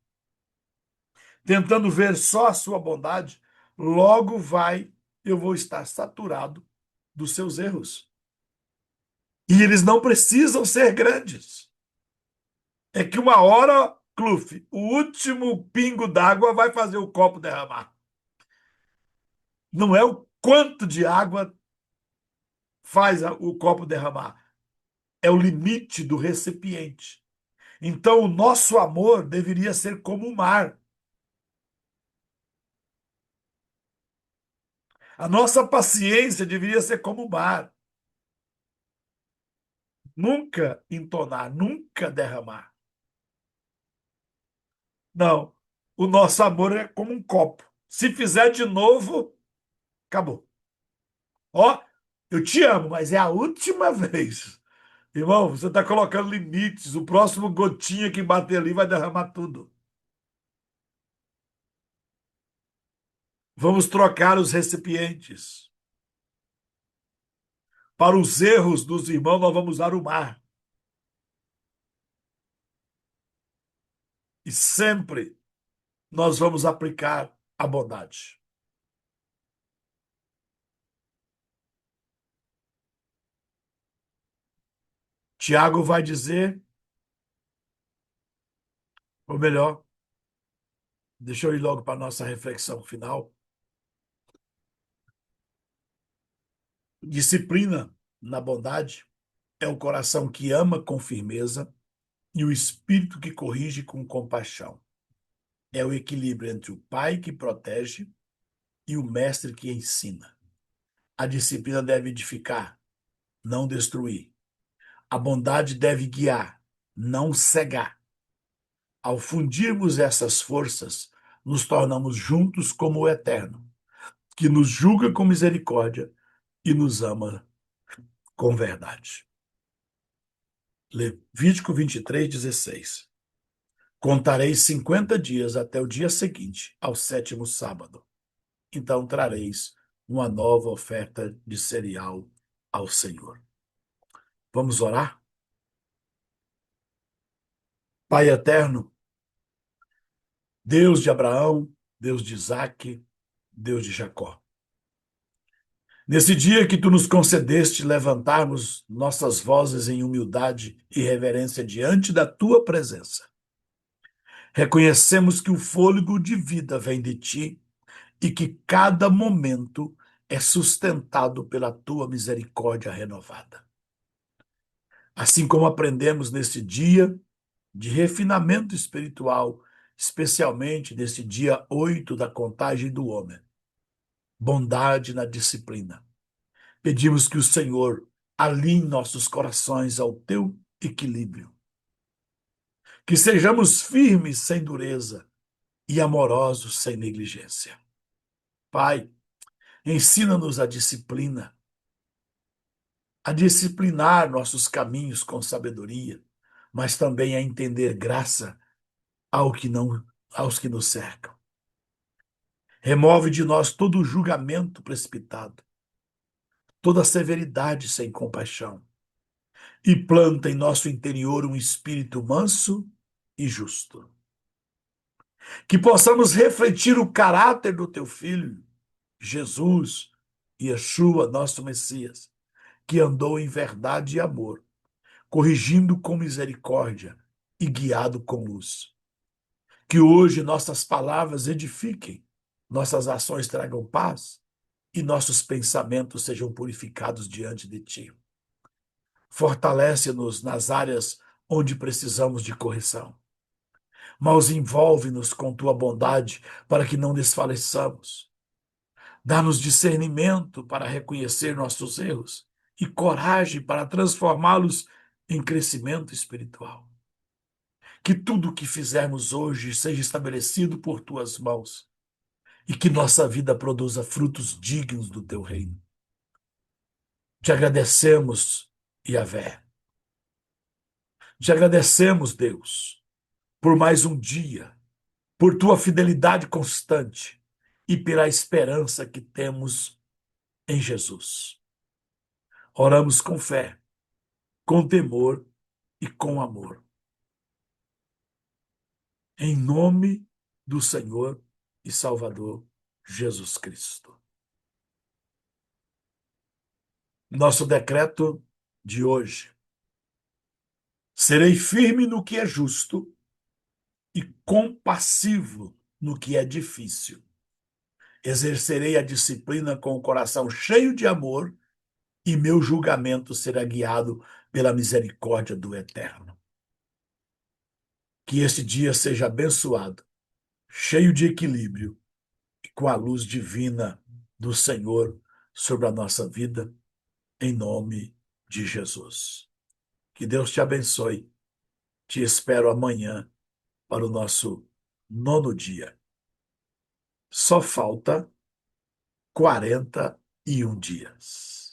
tentando ver só a sua bondade, logo eu vou estar saturado dos seus erros. E eles não precisam ser grandes. É que uma hora, Cluff, o último pingo d'água vai fazer o copo derramar. Não é o quanto de água faz o copo derramar, é o limite do recipiente. Então, o nosso amor deveria ser como o mar. A nossa paciência deveria ser como o mar. Nunca entonar, nunca derramar. Não. O nosso amor é como um copo. Se fizer de novo, acabou. Ó, eu te amo, mas é a última vez. Irmão, você está colocando limites. O próximo gotinha que bater ali vai derramar tudo. Vamos trocar os recipientes. Para os erros dos irmãos, nós vamos usar o mar. E sempre nós vamos aplicar a bondade. Tiago vai dizer, ou melhor, deixa eu ir logo para a nossa reflexão final. Disciplina na bondade é o coração que ama com firmeza e o espírito que corrige com compaixão. É o equilíbrio entre o pai que protege e o mestre que ensina. A disciplina deve edificar, não destruir. A bondade deve guiar, não cegar. Ao fundirmos essas forças, nos tornamos juntos como o Eterno, que nos julga com misericórdia e nos ama com verdade. Levítico 23:16. Contareis 50 dias até o dia seguinte, ao sétimo sábado. Então trareis uma nova oferta de cereal ao Senhor. Vamos orar? Pai eterno, Deus de Abraão, Deus de Isaque, Deus de Jacó. Nesse dia que tu nos concedeste levantarmos nossas vozes em humildade e reverência diante da tua presença, reconhecemos que o fôlego de vida vem de ti e que cada momento é sustentado pela tua misericórdia renovada. Assim como aprendemos neste dia de refinamento espiritual, especialmente neste dia 8 da contagem do homem, bondade na disciplina. Pedimos que o Senhor alinhe nossos corações ao teu equilíbrio. Que sejamos firmes sem dureza e amorosos sem negligência. Pai, ensina-nos a disciplinar nossos caminhos com sabedoria, mas também a entender graça aos que nos cercam. Remove de nós todo julgamento precipitado, toda severidade sem compaixão, e planta em nosso interior um espírito manso e justo. Que possamos refletir o caráter do teu Filho, Jesus, Yeshua, nosso Messias, que andou em verdade e amor, corrigindo com misericórdia e guiado com luz. Que hoje nossas palavras edifiquem nossas ações tragam paz e nossos pensamentos sejam purificados diante de Ti. Fortalece-nos nas áreas onde precisamos de correção, mas envolve-nos com Tua bondade para que não desfaleçamos. Dá-nos discernimento para reconhecer nossos erros e coragem para transformá-los em crescimento espiritual. Que tudo o que fizermos hoje seja estabelecido por Tuas mãos e que nossa vida produza frutos dignos do Teu reino. Te agradecemos, Yahvé. Te agradecemos, Deus, por mais um dia, por Tua fidelidade constante e pela esperança que temos em Jesus. Oramos com fé, com temor e com amor. Em nome do Senhor e Salvador Jesus Cristo. Nosso decreto de hoje. Serei firme no que é justo e compassivo no que é difícil. Exercerei a disciplina com o coração cheio de amor e meu julgamento será guiado pela misericórdia do Eterno. Que este dia seja abençoado, cheio de equilíbrio e com a luz divina do Senhor sobre a nossa vida, em nome de Jesus. Que Deus te abençoe. Te espero amanhã para o nosso 9º dia. Só falta 41 dias.